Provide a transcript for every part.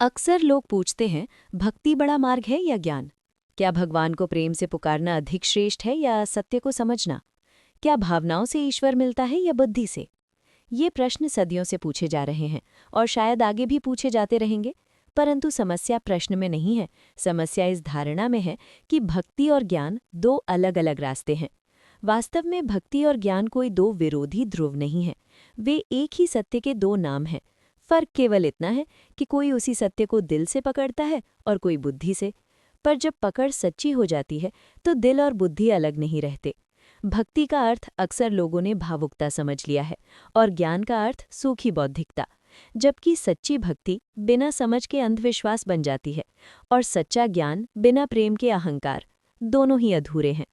अक्सर लोग पूछते हैं, भक्ति बड़ा मार्ग है या ज्ञान? क्या भगवान को प्रेम से पुकारना अधिक श्रेष्ठ है या सत्य को समझना? क्या भावनाओं से ईश्वर मिलता है या बुद्धि से? ये प्रश्न सदियों से पूछे जा रहे हैं और शायद आगे भी पूछे जाते रहेंगे। परंतु समस्या प्रश्न में नहीं है, समस्या इस धारणा में है कि भक्ति और ज्ञान दो अलग अलग रास्ते हैं। वास्तव में भक्ति और ज्ञान कोई दो विरोधी ध्रुव नहीं है, वे एक ही सत्य के दो नाम हैं। फर्क केवल इतना है कि कोई उसी सत्य को दिल से पकड़ता है और कोई बुद्धि से। पर जब पकड़ सच्ची हो जाती है तो दिल और बुद्धि अलग नहीं रहते। भक्ति का अर्थ अक्सर लोगों ने भावुकता समझ लिया है और ज्ञान का अर्थ सूखी बौद्धिकता, जबकि सच्ची भक्ति बिना समझ के अंधविश्वास बन जाती है और सच्चा ज्ञान बिना प्रेम के अहंकार। दोनों ही अधूरे हैं।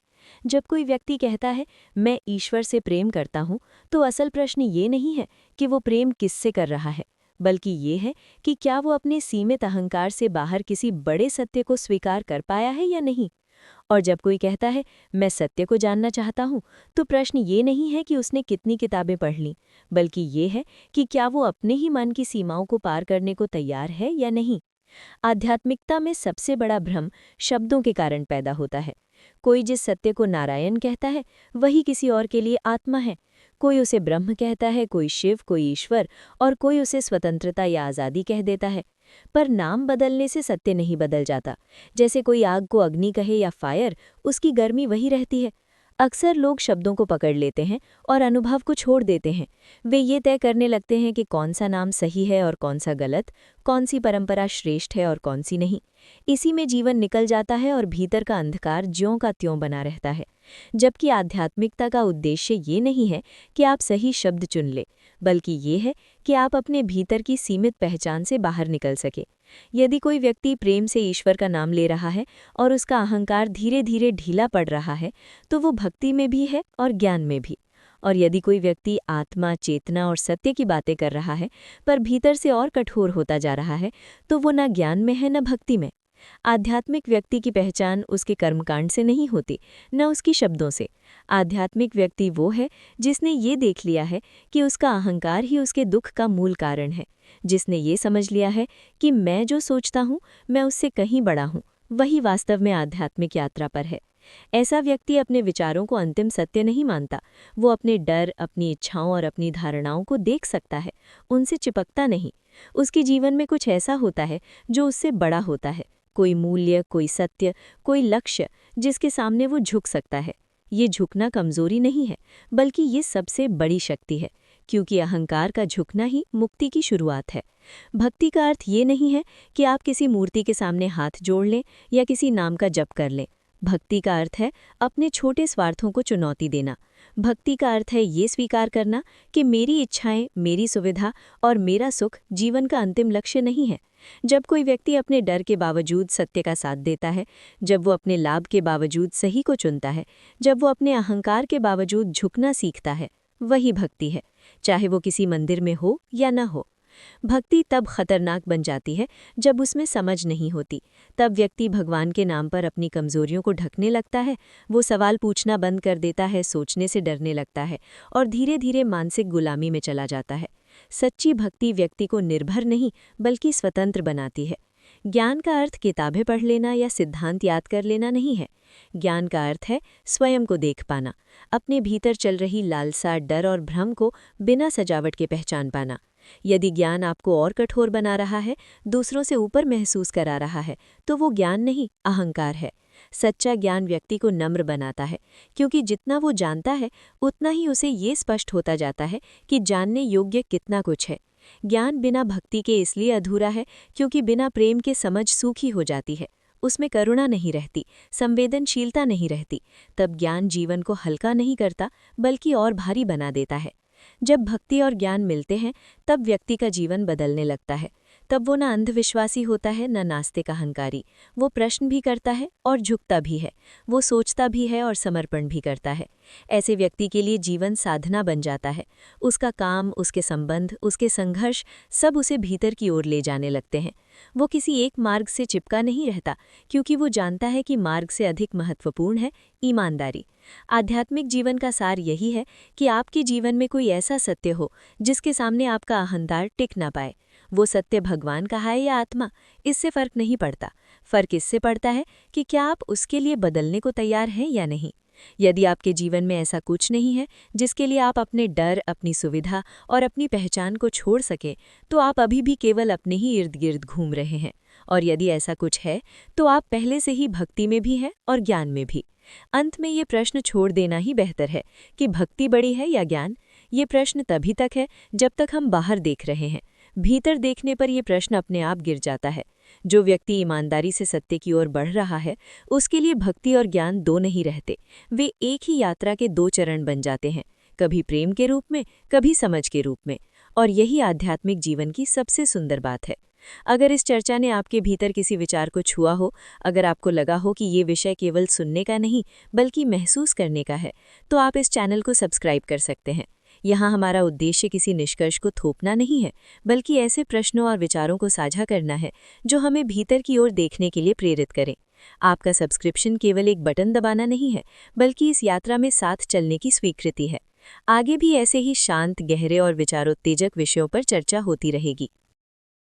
जब कोई व्यक्ति कहता है मैं ईश्वर से प्रेम करता हूँ, तो असल प्रश्न ये नहीं है कि वो प्रेम किससे कर रहा है, बल्कि ये है कि क्या वो अपने सीमित अहंकार से बाहर किसी बड़े सत्य को स्वीकार कर पाया है या नहीं। और जब कोई कहता है मैं सत्य को जानना चाहता हूँ, तो प्रश्न ये नहीं है कि उसने कितनी किताबें पढ़ लीं, बल्कि ये है कि क्या वो अपने ही मन की सीमाओं को पार करने को तैयार है या नहीं। आध्यात्मिकता में सबसे बड़ा भ्रम शब्दों के कारण पैदा होता है। कोई जिस सत्य को नारायण कहता है, वही किसी और के लिए आत्मा है। कोई उसे ब्रह्म कहता है, कोई शिव, कोई ईश्वर, और कोई उसे स्वतंत्रता या आज़ादी कह देता है। पर नाम बदलने से सत्य नहीं बदल जाता। जैसे कोई आग को अग्नि कहे या फायर, उसकी गर्मी वही रहती है। अक्सर लोग शब्दों को पकड़ लेते हैं और अनुभव को छोड़ देते हैं। वे ये तय करने लगते हैं कि कौन सा नाम सही है और कौन सा गलत, कौन सी परंपरा श्रेष्ठ है और कौन सी नहीं। इसी में जीवन निकल जाता है और भीतर का अंधकार ज्यों का त्यों बना रहता है। जबकि आध्यात्मिकता का उद्देश्य ये नहीं है कि आप सही शब्द चुन ले, बल्कि ये है कि आप अपने भीतर की सीमित पहचान से बाहर निकल सके। यदि कोई व्यक्ति प्रेम से ईश्वर का नाम ले रहा है और उसका अहंकार धीरे धीरे ढीला पड़ रहा है, तो वो भक्ति में भी है और ज्ञान में भी। और यदि कोई व्यक्ति आत्मा, चेतना और सत्य की बातें कर रहा है, पर भीतर से और कठोर होता जा रहा है, तो वो न ज्ञान में है न भक्ति में। आध्यात्मिक व्यक्ति की पहचान उसके कर्मकांड से नहीं होती, न उसकी शब्दों से। आध्यात्मिक व्यक्ति वो है जिसने ये देख लिया है कि उसका अहंकार ही उसके दुख का मूल कारण है, जिसने ये समझ लिया है कि मैं जो सोचता हूँ मैं उससे कहीं बड़ा हूँ, वही वास्तव में आध्यात्मिक यात्रा पर है। ऐसा व्यक्ति अपने विचारों को अंतिम सत्य नहीं मानता। वो अपने डर, अपनी इच्छाओं और अपनी धारणाओं को देख सकता है, उनसे चिपकता नहीं। उसके जीवन में कुछ ऐसा होता है जो उससे बड़ा होता है, कोई मूल्य, कोई सत्य, कोई लक्ष्य जिसके सामने वो झुक सकता है। ये झुकना कमजोरी नहीं है, बल्कि ये सबसे बड़ी शक्ति है, क्योंकि अहंकार का झुकना ही मुक्ति की शुरुआत है। भक्ति का अर्थ ये नहीं है कि आप किसी मूर्ति के सामने हाथ जोड़ लें या किसी नाम का जप कर लें। भक्ति का अर्थ है अपने छोटे स्वार्थों को चुनौती देना। भक्ति का अर्थ है ये स्वीकार करना कि मेरी इच्छाएं, मेरी सुविधा और मेरा सुख जीवन का अंतिम लक्ष्य नहीं है। जब कोई व्यक्ति अपने डर के बावजूद सत्य का साथ देता है, जब वो अपने लाभ के बावजूद सही को चुनता है, जब वो अपने अहंकार के बावजूद झुकना सीखता है, वही भक्ति है, चाहे वो किसी मंदिर में हो या न हो। भक्ति तब खतरनाक बन जाती है जब उसमें समझ नहीं होती। तब व्यक्ति भगवान के नाम पर अपनी कमजोरियों को ढकने लगता है, वो सवाल पूछना बंद कर देता है, सोचने से डरने लगता है और धीरे धीरे मानसिक गुलामी में चला जाता है। सच्ची भक्ति व्यक्ति को निर्भर नहीं बल्कि स्वतंत्र बनाती है। ज्ञान का अर्थ किताबें पढ़ लेना या सिद्धांत याद कर लेना नहीं है। ज्ञान का अर्थ है स्वयं को देख पाना, अपने भीतर चल रही लालसा, डर और भ्रम को बिना सजावट के पहचान पाना। यदि ज्ञान आपको और कठोर बना रहा है, दूसरों से ऊपर महसूस करा रहा है, तो वो ज्ञान नहीं, अहंकार है। सच्चा ज्ञान व्यक्ति को नम्र बनाता है, क्योंकि जितना वो जानता है उतना ही उसे ये स्पष्ट होता जाता है कि जानने योग्य कितना कुछ है। ज्ञान बिना भक्ति के इसलिए अधूरा है क्योंकि बिना प्रेम के समझ सूखी हो जाती है, उसमें करुणा नहीं रहती, संवेदनशीलता नहीं रहती। तब ज्ञान जीवन को हल्का नहीं करता बल्कि और भारी बना देता है। जब भक्ति और ज्ञान मिलते हैं, तब व्यक्ति का जीवन बदलने लगता है। तब वो न अंधविश्वासी होता है, न नास्तिक अहंकारी। वो प्रश्न भी करता है और झुकता भी है, वो सोचता भी है और समर्पण भी करता है। ऐसे व्यक्ति के लिए जीवन साधना बन जाता है। उसका काम, उसके संबंध, उसके संघर्ष सब उसे भीतर की ओर ले जाने लगते हैं। वो किसी एक मार्ग से चिपका नहीं रहता, क्योंकि वो जानता है कि मार्ग से अधिक महत्वपूर्ण है ईमानदारी। आध्यात्मिक जीवन का सार यही है कि आपके जीवन में कोई ऐसा सत्य हो जिसके सामने आपका अहंकार टिक ना पाए। वो सत्य भगवान का है या आत्मा, इससे फर्क नहीं पड़ता। फर्क इससे पड़ता है कि क्या आप उसके लिए बदलने को तैयार हैं या नहीं। यदि आपके जीवन में ऐसा कुछ नहीं है जिसके लिए आप अपने डर, अपनी सुविधा और अपनी पहचान को छोड़ सकें, तो आप अभी भी केवल अपने ही इर्द गिर्द घूम रहे हैं। और यदि ऐसा कुछ है, तो आप पहले से ही भक्ति में भी हैं और ज्ञान में भी। अंत में ये प्रश्न छोड़ देना ही बेहतर है कि भक्ति बड़ी है या ज्ञान। ये प्रश्न तभी तक है जब तक हम बाहर देख रहे हैं। भीतर देखने पर यह प्रश्न अपने आप गिर जाता है। जो व्यक्ति ईमानदारी से सत्य की ओर बढ़ रहा है, उसके लिए भक्ति और ज्ञान दो नहीं रहते, वे एक ही यात्रा के दो चरण बन जाते हैं, कभी प्रेम के रूप में, कभी समझ के रूप में। और यही आध्यात्मिक जीवन की सबसे सुंदर बात है। अगर इस चर्चा ने आपके भीतर किसी विचार को छुआ हो, अगर आपको लगा हो कि ये विषय केवल सुनने का नहीं बल्कि महसूस करने का है, तो आप इस चैनल को सब्सक्राइब कर सकते हैं। यहाँ हमारा उद्देश्य किसी निष्कर्ष को थोपना नहीं है, बल्कि ऐसे प्रश्नों और विचारों को साझा करना है जो हमें भीतर की ओर देखने के लिए प्रेरित करें। आपका सब्सक्रिप्शन केवल एक बटन दबाना नहीं है, बल्कि इस यात्रा में साथ चलने की स्वीकृति है। आगे भी ऐसे ही शांत, गहरे और विचारोत्तेजक विषयों पर चर्चा होती रहेगी।